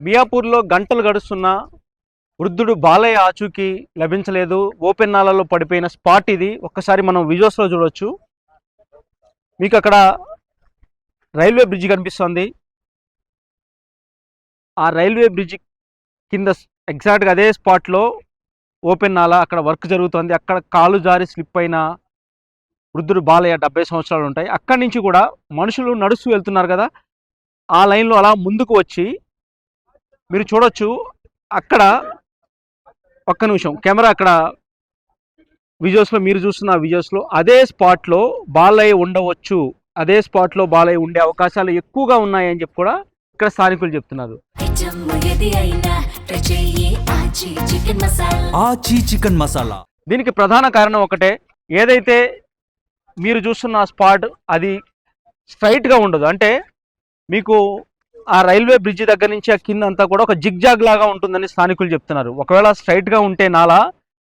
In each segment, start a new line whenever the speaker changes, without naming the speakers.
మియాపూర్లో గంటలు గడుస్తున్నా వృద్ధుడు బాలయ్య ఆచూకీ లభించలేదు. ఓపెన్ నాలలో పడిపోయిన స్పాట్ ఇది. ఒక్కసారి మనం విజువల్స్లో చూడొచ్చు. మీకు అక్కడ రైల్వే బ్రిడ్జ్ కనిపిస్తుంది. ఆ రైల్వే బ్రిడ్జ్ కింద ఎగ్జాక్ట్గా అదే స్పాట్లో ఓపెన్ నాలా అక్కడ వర్క్ జరుగుతుంది. అక్కడ కాలు జారి స్లిప్ అయిన వృద్ధుడు బాలయ్య 70 సంవత్సరాలు ఉంటాయి. అక్కడి నుంచి కూడా మనుషులు నడుస్తూ వెళ్తున్నారు కదా, ఆ లైన్లో అలా ముందుకు వచ్చి మీరు చూడొచ్చు. అక్కడ ఒక్క నిమిషం కెమెరా అక్కడ విజువల్స్లో మీరు చూస్తున్న విజువల్స్లో అదే స్పాట్లో బాలయ్య ఉండవచ్చు. అదే స్పాట్లో బాలయ్య ఉండే అవకాశాలు ఎక్కువగా ఉన్నాయని చెప్పి కూడా ఇక్కడ స్థానికులు చెప్తున్నారు.
చికెన్ మసాలా
దీనికి ప్రధాన కారణం ఒకటే. ఏదైతే మీరు చూస్తున్న స్పాట్ అది స్ట్రైట్గా ఉండదు. అంటే మీకు ఆ రైల్వే బ్రిడ్జ్ దగ్గర నుంచి ఆ కింద అంతా కూడా ఒక జిగ్జాగ్ లాగా ఉంటుందని స్థానికులు చెప్తున్నారు. ఒకవేళ స్ట్రైట్గా ఉంటే నాలా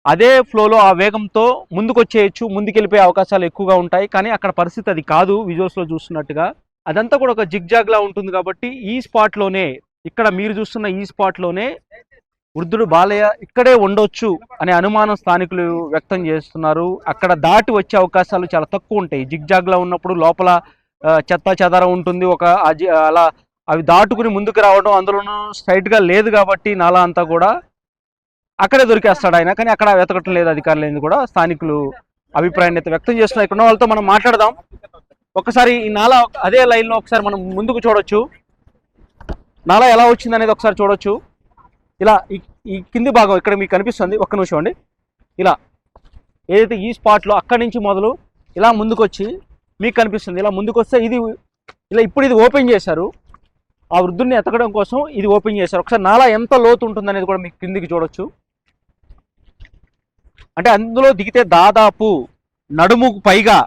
అదే ఫ్లోలో ఆ వేగంతో ముందుకొచ్చేయచ్చు, ముందుకెళ్ళిపోయే అవకాశాలు ఎక్కువగా ఉంటాయి. కానీ అక్కడ పరిస్థితి అది కాదు. విజువల్స్లో చూస్తున్నట్టుగా అదంతా కూడా ఒక జిగ్జాగ్ లా ఉంటుంది. కాబట్టి ఈ స్పాట్లోనే, ఇక్కడ మీరు చూస్తున్న ఈ స్పాట్లోనే వృద్ధుడు బాలయ్య ఇక్కడే ఉండొచ్చు అనే అనుమానం స్థానికులు వ్యక్తం చేస్తున్నారు. అక్కడ దాటి వచ్చే అవకాశాలు చాలా తక్కువ ఉంటాయి. జిగ్జాగ్ లా ఉన్నప్పుడు లోపల చెత్త చెదారం ఉంటుంది. అలా అవి దాటుకుని ముందుకు రావడం, అందులోనూ స్ట్రైట్గా లేదు కాబట్టి నాలా అంతా కూడా అక్కడే దొరికేస్తాడు ఆయన. కానీ అక్కడ వెతకటం లేదు అధికారులు కూడా స్థానికులు అభిప్రాయాన్ని అయితే వ్యక్తం చేస్తున్నారు. ఇక్కడ ఉన్న వాళ్ళతో మనం మాట్లాడదాం. ఒకసారి ఈ నాలా అదే లైన్లో ఒకసారి మనం ముందుకు చూడొచ్చు. నాలా ఎలా వచ్చింది అనేది ఒకసారి చూడొచ్చు. ఇలా ఈ కింది భాగం ఇక్కడ మీకు కనిపిస్తుంది. ఒక్క నిమిషం అండి. ఇలా ఏదైతే ఈ స్పాట్లో అక్కడి నుంచి మొదలు ఇలా ముందుకు వచ్చి మీకు కనిపిస్తుంది. ఇలా ముందుకు వస్తే ఇది ఇలా ఇప్పుడు ఇది ఓపెన్ చేశారు. ఆ వృద్ధుడిని ఎతకడం కోసం ఇది ఓపెన్ చేశారు. ఒకసారి నాలా ఎంత లోతు ఉంటుంది అనేది కూడా మీకు కిందికి చూడొచ్చు. అంటే అందులో దిగితే దాదాపు నడుముకు పైగా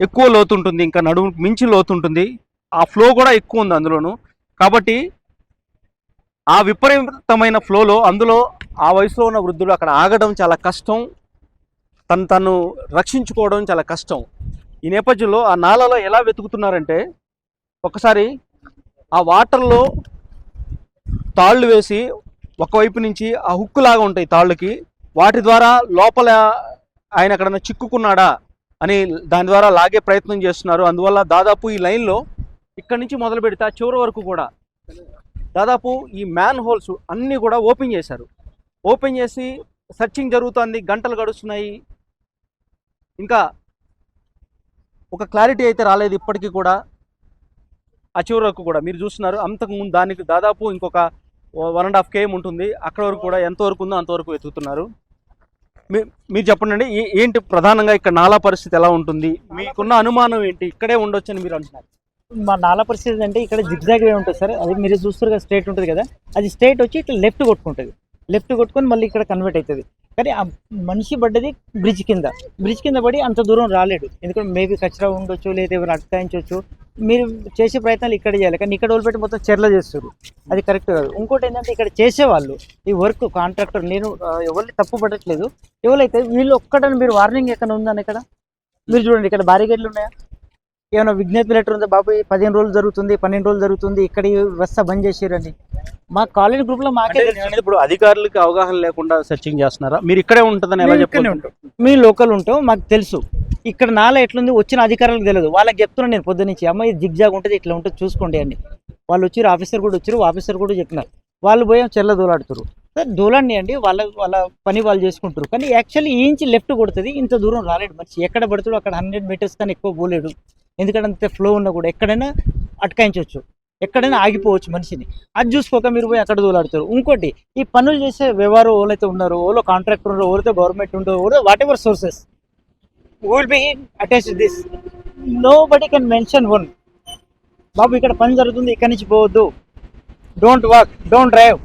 ఎక్కువ లోతు ఉంటుంది. ఇంకా నడుము మించి లోతు ఉంటుంది. ఆ ఫ్లో కూడా ఎక్కువ ఉంది అందులోను. కాబట్టి ఆ విపరీతమైన ఫ్లోలో అందులో ఆ వయసులో ఉన్న వృద్ధుడు అక్కడ ఆగడం చాలా కష్టం. తను రక్షించుకోవడం చాలా కష్టం. ఈ నేపథ్యంలో ఆ నాలలో ఎలా వెతుకుతున్నారంటే, ఒకసారి ఆ వాటర్లో తాళ్ళు వేసి ఒకవైపు నుంచి ఆ హుక్కు లాగా ఉంటాయి తాళ్ళకి, వాటి ద్వారా లోపల ఆయన ఎక్కడన్నా చిక్కుకున్నాడా అని దాని ద్వారా లాగే ప్రయత్నం చేస్తున్నారు. అందువల్ల దాదాపు ఈ లైన్లో ఇక్కడి నుంచి మొదలు పెడితే చివరి వరకు కూడా దాదాపు ఈ మ్యాన్ హోల్స్ అన్నీ కూడా ఓపెన్ చేశారు. ఓపెన్ చేసి సర్చింగ్ జరుగుతుంది. గంటలు గడుస్తున్నాయి. ఇంకా ఒక క్లారిటీ అయితే రాలేదు ఇప్పటికీ కూడా. ఆ చివరి వరకు కూడా మీరు చూస్తున్నారు. అంతకుముందు దానికి దాదాపు ఇంకొక 1.5 km ఉంటుంది. అక్కడ వరకు కూడా ఎంతవరకు ఉందో అంతవరకు వెతుకుతున్నారు. మీరు చెప్పండి, ఏంటి ప్రధానంగా ఇక్కడ నాలా పరిస్థితి ఎలా ఉంటుంది? మీకున్న అనుమానం ఏంటి? ఇక్కడే ఉండొచ్చు అని మీరు అంటున్నారు.
మా నాలా పరిస్థితి అంటే ఇక్కడ జిగ్జాగ్ వే ఉంటుంది సార్. అది మీరు చూస్తారు కదా, స్ట్రైట్ ఉంటుంది కదా, అది స్ట్రైట్ వచ్చి ఇట్లా లెఫ్ట్ కొట్టుకుంటుంది. లెఫ్ట్ కొట్టుకొని మళ్ళీ ఇక్కడ కన్వర్ట్ అవుతుంది. కానీ ఆ మనిషి పడ్డది బ్రిడ్జ్ కింద పడి అంత దూరం రాలేడు. ఎందుకంటే మేబీ కచరా ఉండొచ్చు, లేదా ఎవరు అటకాయించవచ్చు. మీరు చేసే ప్రయత్నాలు ఇక్కడ చేయాలి, కానీ ఇక్కడ వదిలిపెట్టి మొత్తం చెర్ల చేస్తారు. అది కరెక్ట్ కాదు. ఇంకోటి ఏంటంటే ఇక్కడ చేసేవాళ్ళు ఈ వర్క్ కాంట్రాక్టర్, నేను ఎవరిని తప్పు పడట్లేదు, ఎవరైతే వీళ్ళు ఒక్కటని మీరు వార్నింగ్ ఎక్కడ ఉందని ఇక్కడ మీరు చూడండి. ఇక్కడ బారిగేట్లు ఉన్నాయా? ఏమైనా విజ్ఞప్తి లెటర్ ఉందా? బాబు 15 రోజులు జరుగుతుంది, 12 రోజులు జరుగుతుంది, ఇక్కడ వ్యవస్థ బంద్ చేసారని మా కాలేజ్ గ్రూప్ లో మాకే.
ఇప్పుడు అధికారులకు అవగాహన లేకుండా సెర్చింగ్ చేస్తున్నారా? మీరు ఇక్కడే ఉంటుందని ఎలా చెప్తారు?
మీ లోకల్ ఉంటాం, మాకు తెలుసు ఇక్కడ నాలా ఎట్లుంది. వచ్చిన అధికారులకు తెలియదు. వాళ్ళకి చెప్తున్నాను నేను పొద్దు నుంచి, అమ్మ ఇది జిగ్జాగ్ ఉంటుంది, ఇట్లా ఉంటుంది చూసుకోండి అని. వాళ్ళు వచ్చారు, ఆఫీసర్ కూడా వచ్చారు, ఆఫీసర్ కూడా చెప్పినారు. వాళ్ళు పోయి చెల్ల దూలాడుతారు. దూలండి అండి, వాళ్ళ పని వాళ్ళు చేసుకుంటారు. కానీ యాక్చువల్లీ ఈ ఇంచి లెఫ్ట్ కొడుతుంది. ఇంత దూరం రాలేడు మనిషి. ఎక్కడ పడుతాడు అక్కడ 100 meters కానీ ఎక్కువ పోలేడు. ఎందుకంటే అంత ఫ్లో ఉన్నా కూడా ఎక్కడైనా అటకాయించవచ్చు, ఎక్కడైనా ఆగిపోవచ్చు మనిషిని. అది చూసుకోక మీరు పోయి అక్కడ దూలాడుతారు. ఇంకోటి, ఈ పనులు చేసే వ్యవహారం ఎవరైతే ఉన్నారో, ఓలో కాంట్రాక్టర్ ఉన్నారో, ఎవరైతే గవర్నమెంట్ ఉండో, whatever sources will be attached this. Nobody can mention one. బాబు ఇక్కడ పని జరుగుతుంది, ఇక్కడి నుంచి పోవద్దు, don't walk, don't drive,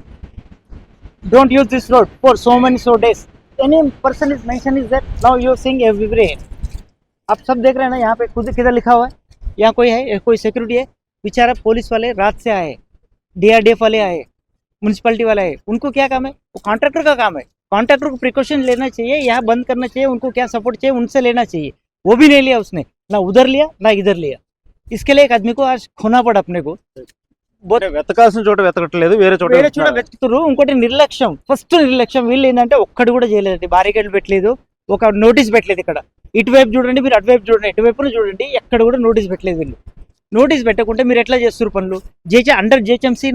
don't use this road for so days. Any person is mentioned is that now you are seeing everywhere. आप सब देख रहे हैं ना, यहाँ पे खुद किधर लिखा हुआ है? यहाँ कोई है, कोई सिक्योरिटी है? बेचारा पुलिस वाले रात से आए, DRDF वाले आए, म्यूनसिपैलिटी वाले आए. उनको क्या काम है? वो कॉन्ट्रैक्टर का काम है. कॉन्ट्रैक्टर को प्रिकॉशन लेना चाहिए, यहाँ बंद करना चाहिए. उनको क्या सपोर्ट चाहिए उनसे लेना चाहिए. वो भी नहीं लिया उसने, ना उधर लिया ना इधर लिया. इसके लिए एक आदमी को आज खोना पड़ा अपने को.
అంటే వెతకాల్సిన చోట వెతకట్లేదు, వేరే చోట
వేరే చోట
వెతుకుతున్నారు.
వెతుకుతారు. ఇంకోటి నిర్లక్ష్యం, ఫస్ట్ నిర్లక్ష్యం. వీళ్ళు ఏంటంటే ఒక్కటి కూడా చేయలేదండి, బారికేడ్లు పెట్టలేదు, ఒక నోటీస్ పెట్టలేదు. ఇక్కడ ఇటువైపు చూడండి, మీరు అటువైపు చూడండి, ఇటువైపున చూడండి, ఎక్కడ కూడా నోటీస్ పెట్టలేదు వీళ్ళు. నోటీస్ పెట్టకుంటే మీరు ఎట్లా చేస్తారు పనులు? అండర్ జిహెచ్ఎంసీ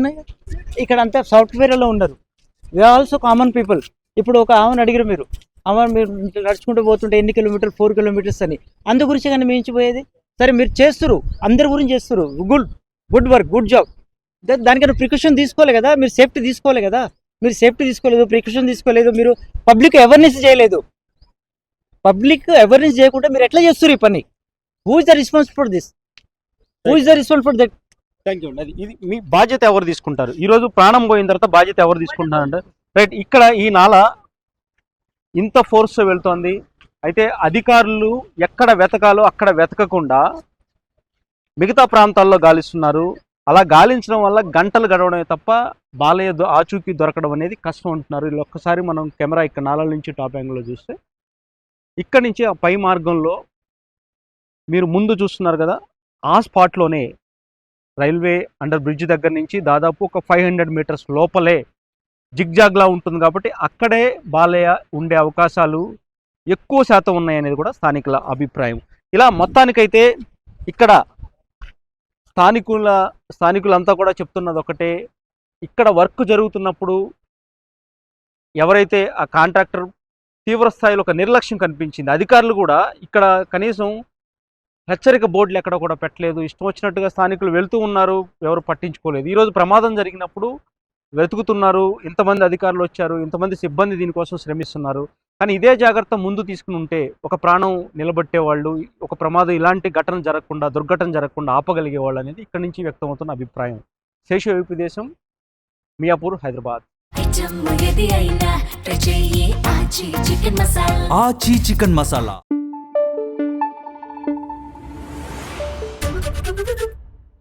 ఇక్కడ అంతా సాఫ్ట్వేర్లో ఉన్నారు. We also common people. ఇప్పుడు ఒక ఆమెను అడిగారు మీరు, ఆమె మీరు నడుచుకుంటూ పోతుంటే ఎన్ని కిలోమీటర్లు, 4 కిలోమీటర్స్ అని, అందు గురించి కానీ మించిపోయేది. సరే మీరు చేస్తారు, అందరి గురించి చేస్తారు, గుడ్ వర్క్, గుడ్ జాబ్. దానికన్నా ప్రికాషన్ తీసుకోవాలి కదా, మీరు సేఫ్టీ తీసుకోవాలి కదా. మీరు సేఫ్టీ తీసుకోలేదు, ప్రికాషన్ తీసుకోలేదు, మీరు పబ్లిక్ అవేర్నెస్ చేయలేదు. పబ్లిక్ అవేర్నెస్ చేయకుండా మీరు ఎట్లా చేస్తారు ఈ పని? Who is the responsible for this? Who is the responsible for that?
Thank you. అది ఇది మీ బాధ్యత ఎవరు తీసుకుంటారు? ఈ రోజు ప్రాణం పోయిన తర్వాత బాధ్యత ఎవరు తీసుకుంటారంటే, రైట్, ఇక్కడ ఈ నాల ఇంత ఫోర్స్ వెళ్తోంది. అయితే అధికారులు ఎక్కడ వెతకాలో అక్కడ వెతకకుండా మిగతా ప్రాంతాల్లో గాలిస్తున్నారు. అలా గాలించడం వల్ల గంటలు గడవడమే తప్ప బాలయ్య ఆచూకీ దొరకడం అనేది కష్టం అంటున్నారు. ఇలా ఒక్కసారి మనం కెమెరా ఇక్కడ నాల నుంచి టాప్ యాంగిల్లో చూస్తే, ఇక్కడి నుంచి ఆ పై మార్గంలో మీరు ముందు చూస్తున్నారు కదా, ఆ స్పాట్లోనే రైల్వే అండర్ బ్రిడ్జ్ దగ్గర నుంచి దాదాపు ఒక 500 మీటర్స్ లోపలే జిగ్జాగ్లా ఉంటుంది. కాబట్టి అక్కడే బాలయ్య ఉండే అవకాశాలు ఎక్కువ శాతం ఉన్నాయనేది కూడా స్థానికుల అభిప్రాయం. ఇలా మొత్తానికైతే ఇక్కడ స్థానికులంతా కూడా చెప్తున్నది ఒకటే, ఇక్కడ వర్క్ జరుగుతున్నప్పుడు ఎవరైతే ఆ కాంట్రాక్టర్ తీవ్ర స్థాయిలో ఒక నిర్లక్ష్యం కనిపించింది. అధికారులు కూడా ఇక్కడ కనీసం హెచ్చరిక బోర్డులు ఎక్కడ కూడా పెట్టలేదు. ఇష్టం వచ్చినట్టుగా స్థానికులు వెళ్తూ ఉన్నారు, ఎవరు పట్టించుకోలేదు. ఈరోజు ప్రమాదం జరిగినప్పుడు వెతుకుతున్నారు, ఇంతమంది అధికారులు వచ్చారు, ఇంతమంది సిబ్బంది దీనికోసం శ్రమిస్తున్నారు. కానీ ఇదే జాగ్రత్త ముందు తీసుకుని ఉంటే ఒక ప్రాణం నిలబెట్టేవాళ్ళు, ఒక ప్రమాదం ఇలాంటి దుర్ఘటన జరగకుండా ఆపగలిగేవాళ్ళు అనేది ఇక్కడి నుంచి వ్యక్తమవుతున్న అభిప్రాయం. శేషు ఏపీ దేశం, మియాపూర్, హైదరాబాద్.
ఆచి చికెన్ మసాలా.